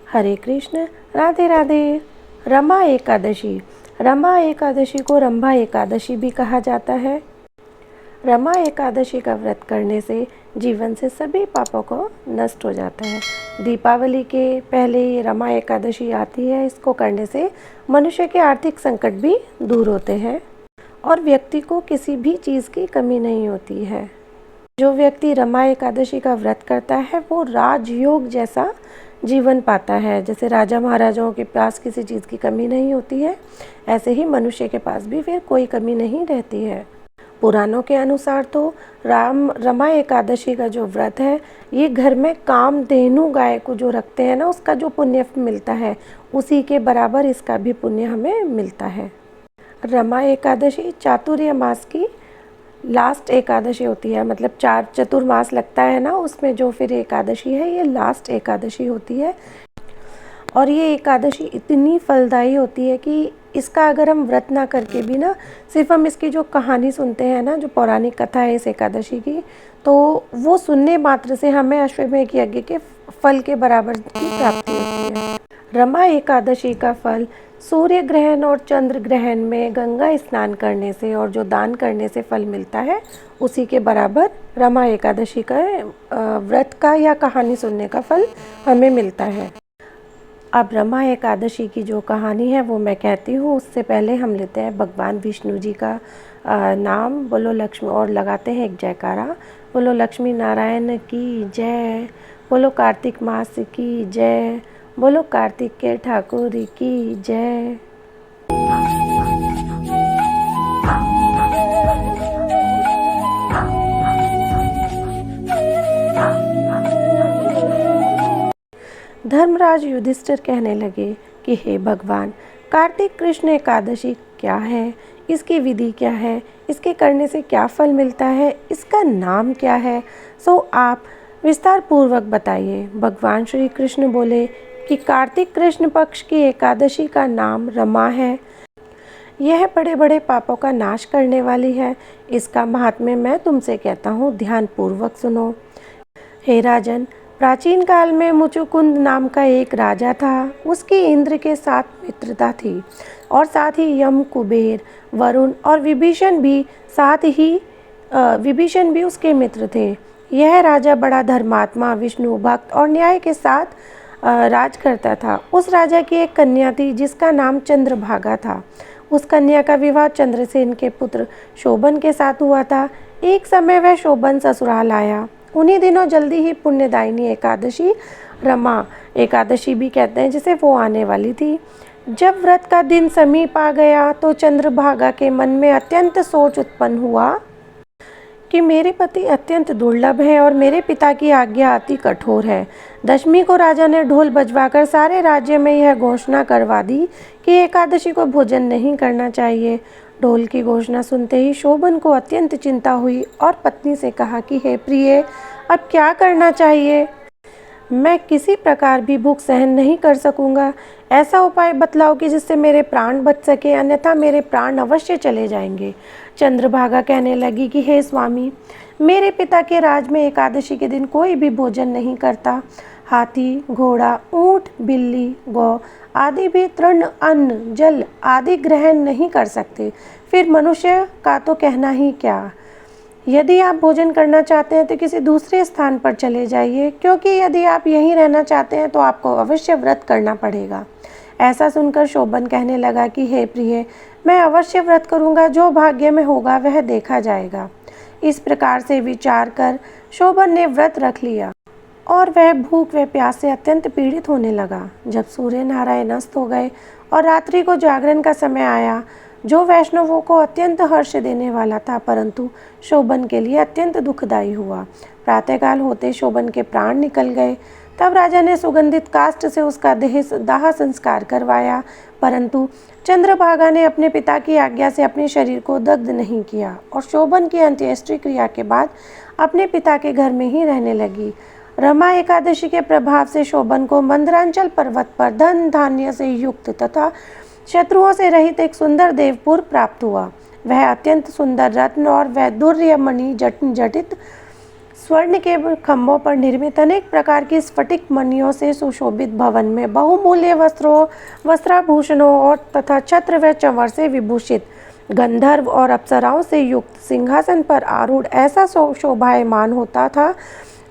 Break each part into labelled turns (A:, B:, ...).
A: हरे कृष्ण, राधे राधे। रमा एकादशी। रमा एकादशी को रंभा एकादशी भी कहा जाता है। रमा एकादशी का व्रत करने से जीवन से सभी पापों को नष्ट हो जाता है। दीपावली के पहले ये रमा एकादशी आती है। इसको करने से मनुष्य के आर्थिक संकट भी दूर होते हैं और व्यक्ति को किसी भी चीज़ की कमी नहीं होती है। जो व्यक्ति रमा एकादशी का व्रत करता है वो राजयोग जैसा जीवन पाता है। जैसे राजा महाराजाओं के पास किसी चीज़ की कमी नहीं होती है, ऐसे ही मनुष्य के पास भी फिर कोई कमी नहीं रहती है। पुराणों के अनुसार तो रमा एकादशी का जो व्रत है, ये घर में कामधेनु गाय को जो रखते हैं ना, उसका जो पुण्य मिलता है उसी के बराबर इसका भी पुण्य हमें मिलता है। रमा एकादशी चातुर्य मास की लास्ट एकादशी होती है। मतलब 4 चतुर्मास लगता है ना, उसमें जो फिर एकादशी है ये लास्ट एकादशी होती है। और ये एकादशी इतनी फलदायी होती है कि इसका अगर हम व्रत ना करके भी ना, सिर्फ हम इसकी जो कहानी सुनते हैं ना, जो पौराणिक कथा है इस एकादशी की, तो वो सुनने मात्र से हमें अश्वमेध यज्ञ के फल के बराबर की प्राप्ति होती है। रमा एकादशी का फल सूर्य ग्रहण और चंद्र ग्रहण में गंगा स्नान करने से और जो दान करने से फल मिलता है, उसी के बराबर रमा एकादशी का व्रत का या कहानी सुनने का फल हमें मिलता है। अब रमा एकादशी की जो कहानी है वो मैं कहती हूँ, उससे पहले हम लेते हैं भगवान विष्णु जी का नाम। बोलो लक्ष्मी, और लगाते हैं एक जयकारा। बोलो लक्ष्मी नारायण की जय, बोलो कार्तिक मास की जय, बोलो कार्तिक के ठाकुर की जय। धर्मराज युधिष्ठिर कहने लगे कि हे भगवान, कार्तिक कृष्ण एकादशी क्या है, इसकी विधि क्या है, इसके करने से क्या फल मिलता है, इसका नाम क्या है, सो आप विस्तार पूर्वक बताइए। भगवान श्री कृष्ण बोले कि कार्तिक कृष्ण पक्ष की एकादशी का नाम रमा है। यह बड़े बड़े पापों का नाश करने वाली है। इसका महात्म्य मैं तुमसे कहता हूँ, ध्यान पूर्वक सुनो। हे राजन, प्राचीन काल में मुचुकुंद नाम का एक राजा था। उसकी इंद्र के साथ मित्रता थी और साथ ही यम, कुबेर, वरुण और विभीषण भी उसके मित्र थे। यह राजा बड़ा धर्मात्मा, विष्णु भक्त और न्याय के साथ राज करता था। उस राजा की एक कन्या थी जिसका नाम चंद्रभागा था। उस कन्या का विवाह चंद्रसेन के पुत्र शोभन के साथ हुआ था। एक समय वह शोभन ससुराल आया। उन्हीं दिनों जल्दी ही पुण्यदायिनी एकादशी, रमा एकादशी भी कहते हैं, जिसे वो आने वाली थी। जब व्रत का दिन समीप आ गया तो चंद्रभागा के मन में अत्यंत सोच उत्पन्न हुआ कि मेरे पति अत्यंत दुर्लभ है और मेरे पिता की आज्ञा अति कठोर है। दशमी को राजा ने ढोल बजवाकर सारे राज्य में यह घोषणा करवा दी कि एकादशी को भोजन नहीं करना चाहिए। ढोल की घोषणा सुनते ही शोभन को अत्यंत चिंता हुई और पत्नी से कहा कि हे प्रिय, अब क्या करना चाहिए? मैं किसी प्रकार भी भूख सहन नहीं कर सकूंगा। ऐसा उपाय बतलाओ कि जिससे मेरे प्राण बच सके, अन्यथा मेरे प्राण अवश्य चले जाएंगे। चंद्रभागा कहने लगी कि हे स्वामी, मेरे पिता के राज में एकादशी के दिन कोई भी भोजन नहीं करता। हाथी, घोड़ा, ऊंट, बिल्ली, गौ आदि भी तृण, अन्न, जल आदि ग्रहण नहीं कर सकते। फिर मनुष्य का तो कहना ही क्या। यदि आप भोजन करना चाहते हैं तो किसी दूसरे स्थान पर चले जाइए, क्योंकि यदि आप यहीं रहना चाहते हैं तो आपको अवश्य व्रत करना पड़ेगा। ऐसा सुनकर शोभन कहने लगा कि हे प्रिय, मैं अवश्य व्रत करूंगा, जो भाग्य में होगा वह देखा जाएगा। इस प्रकार से विचार कर शोभन ने व्रत रख लिया और वह भूख व प्यास से अत्यंत पीड़ित होने लगा। जब सूर्य नारायण अस्त हो गए और रात्रि को जागरण का समय आया, जो वैष्णवों को अत्यंत हर्ष देने वाला था, परंतु शोभन के लिए अत्यंत दुखदायी हुआ। प्रातःकाल होते शोभन के प्राण निकल गए। तब राजा ने सुगंधित काष्ठ से उसका दाह संस्कार करवाया, परंतु चंद्रभागा ने अपने पिता की आज्ञा से अपने शरीर को दग्ध नहीं किया और शोभन की अंत्येष्टि क्रिया के बाद अपने पिता के घर में ही रहने लगी। रमा एकादशी के प्रभाव से शोभन को मंदरांचल पर्वत पर धन धान्य से युक्त तथा शत्रुओं से रहित एक सुंदर देवपुर प्राप्त हुआ। वह अत्यंत सुंदर रत्न और वैदुर्य मणि जटित स्वर्ण के खंभों पर निर्मित अनेक प्रकार की स्फटिक मणियों से सुशोभित भवन में बहुमूल्य वस्त्रों, वस्त्राभूषणों और तथा छत्र व चंवर से विभूषित गंधर्व और अप्सराओं से युक्त सिंहासन पर आरूढ़ ऐसा शोभायमान होता था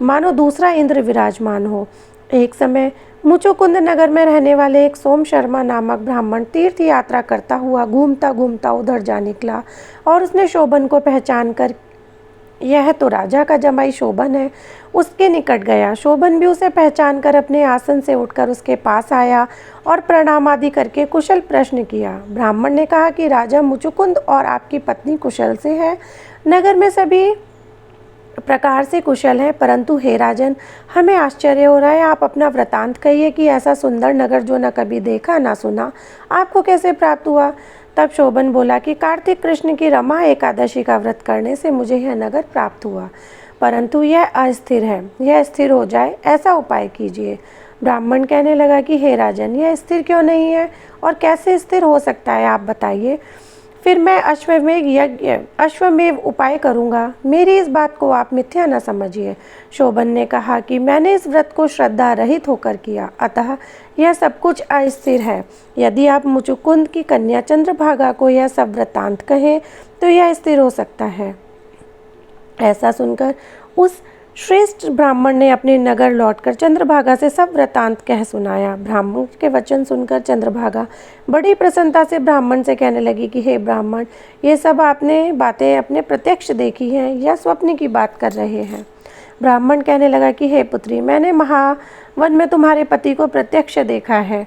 A: मानो दूसरा इंद्र विराजमान हो। एक समय मुचुकुंद नगर में रहने वाले एक सोम शर्मा नामक ब्राह्मण तीर्थ यात्रा करता हुआ घूमता घूमता उधर जा निकला और उसने शोभन को पहचान कर यह तो राजा का जमाई शोभन है, उसके निकट गया। शोभन भी उसे पहचान कर अपने आसन से उठकर उसके पास आया और प्रणाम आदि करके कुशल प्रश्न किया। ब्राह्मण ने कहा कि राजा मुचुकुंद और आपकी पत्नी कुशल से है। नगर में सभी प्रकार से कुशल है, परंतु हे राजन, हमें आश्चर्य हो रहा है। आप अपना वृतांत कहिए कि ऐसा सुंदर नगर जो न कभी देखा न सुना आपको कैसे प्राप्त हुआ। तब शोभन बोला कि कार्तिक कृष्ण की रमा एकादशी का व्रत करने से मुझे यह नगर प्राप्त हुआ, परंतु यह अस्थिर है। यह स्थिर हो जाए ऐसा उपाय कीजिए। ब्राह्मण कहने लगा कि हे राजन, यह स्थिर क्यों नहीं है और कैसे स्थिर हो सकता है, आप बताइए। फिर मैं अश्वमेव उपाय करूँगा। मेरी इस बात को आप मिथ्या न समझिए। शोभन ने कहा कि मैंने इस व्रत को श्रद्धा रहित होकर किया, अतः यह सब कुछ अस्थिर है। यदि आप मुचुकुंद की कन्या चंद्रभागा को यह सब वृतांत कहें तो यह स्थिर हो सकता है। ऐसा सुनकर उस श्रेष्ठ ब्राह्मण ने अपने नगर लौटकर चंद्रभागा से सब वृतांत कह सुनाया। ब्राह्मण के वचन सुनकर चंद्रभागा बड़ी प्रसन्नता से ब्राह्मण से कहने लगी कि हे ब्राह्मण, ये सब आपने बातें अपने प्रत्यक्ष देखी हैं या स्वप्न की बात कर रहे हैं। ब्राह्मण कहने लगा कि हे पुत्री, मैंने महावन में तुम्हारे पति को प्रत्यक्ष देखा है।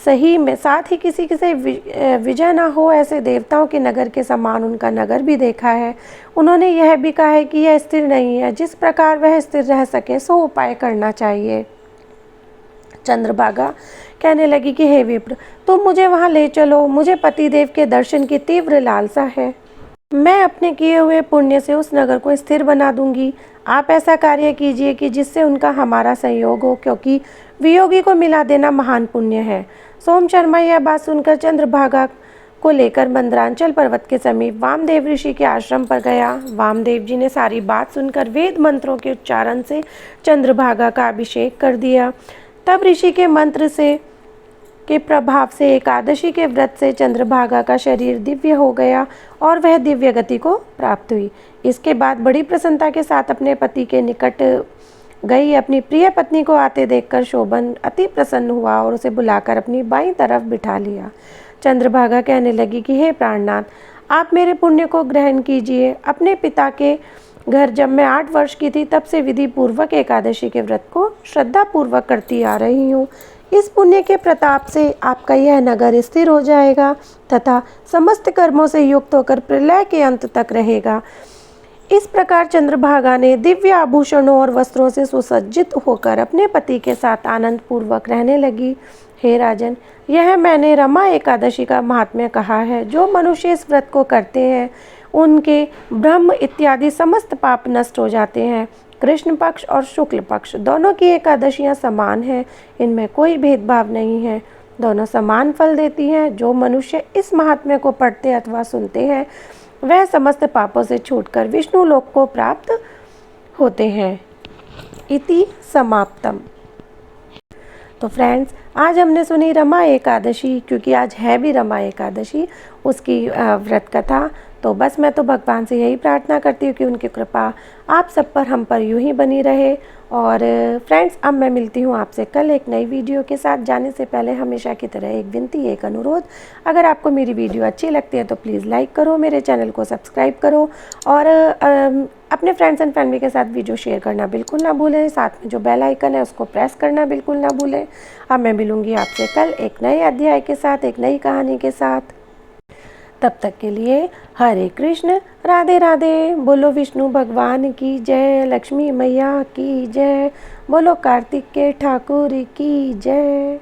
A: सही में साथ ही किसी से विजय ना हो ऐसे देवताओं के नगर के समान उनका नगर भी देखा है। उन्होंने यह भी कहा है कि यह स्थिर नहीं है, जिस प्रकार वह स्थिर रह सके सो उपाय करना चाहिए। चंद्रभागा कहने लगी कि हे विप्र, तुम मुझे वहाँ ले चलो, मुझे पतिदेव के दर्शन की तीव्र लालसा है। मैं अपने किए हुए पुण्य से उस नगर को स्थिर बना दूंगी। आप ऐसा कार्य कीजिए कि जिससे उनका हमारा संयोग हो, क्योंकि वियोगी को मिला देना महान पुण्य है। सोम शर्मा यह बात सुनकर चंद्रभागा को लेकर मंदरांचल पर्वत के समीप वामदेव ऋषि के आश्रम पर गया। वामदेव जी ने सारी बात सुनकर वेद मंत्रों के उच्चारण से चंद्रभागा का अभिषेक कर दिया। तब ऋषि के मंत्र से के प्रभाव से एकादशी के व्रत से चंद्रभागा का शरीर दिव्य हो गया और वह दिव्य गति को प्राप्त हुई। इसके बाद बड़ी प्रसन्नता के साथ अपने पति के निकट गई। अपनी प्रिय पत्नी को आते देखकर शोभन अति प्रसन्न हुआ और उसे बुलाकर अपनी बाईं तरफ बिठा लिया। चंद्रभागा कहने लगी कि हे प्राणनाथ, आप मेरे पुण्य को ग्रहण कीजिए। अपने पिता के घर जब मैं 8 वर्ष की थी तब से विधि पूर्वक एकादशी के व्रत को श्रद्धा पूर्वक करती आ रही हूँ। इस पुण्य के प्रताप से आपका यह नगर स्थिर हो जाएगा तथा समस्त कर्मों से युक्त होकर प्रलय के अंत तक रहेगा। इस प्रकार चंद्रभागा ने दिव्य आभूषणों और वस्त्रों से सुसज्जित होकर अपने पति के साथ आनंद पूर्वक रहने लगी। हे राजन, यह मैंने रमा एकादशी का महात्म्य कहा है। जो मनुष्य इस व्रत को करते हैं उनके ब्रह्म इत्यादि समस्त पाप नष्ट हो जाते हैं। कृष्ण पक्ष और शुक्ल पक्ष दोनों की एकादशियाँ समान हैं, इनमें कोई भेदभाव नहीं है, दोनों समान फल देती हैं। जो मनुष्य इस महात्म्य को पढ़ते अथवा सुनते हैं वह समस्त पापों से छूटकर विष्णु लोक को प्राप्त होते हैं। इति समाप्तम। तो फ्रेंड्स, आज हमने सुनी रमा एकादशी, क्योंकि आज है भी रमा एकादशी, उसकी व्रत कथा। तो बस मैं तो भगवान से यही प्रार्थना करती हूँ कि उनकी कृपा आप सब पर, हम पर यूं ही बनी रहे। और फ्रेंड्स, अब मैं मिलती हूँ आपसे कल एक नई वीडियो के साथ। जाने से पहले हमेशा की तरह एक विनती, एक अनुरोध, अगर आपको मेरी वीडियो अच्छी लगती है तो प्लीज़ लाइक करो, मेरे चैनल को सब्सक्राइब करो और अपने फ्रेंड्स एंड फैमिली के साथ वीडियो शेयर करना बिल्कुल ना भूलें। साथ में जो बेल आइकन है उसको प्रेस करना बिल्कुल ना भूलें। अब मैं मिलूँगी आपसे कल एक नए अध्याय के साथ, एक नई कहानी के साथ। तब तक के लिए हरे कृष्ण, राधे राधे। बोलो विष्णु भगवान की जय, लक्ष्मी मैया की जय, बोलो कार्तिक के ठाकुर की जय।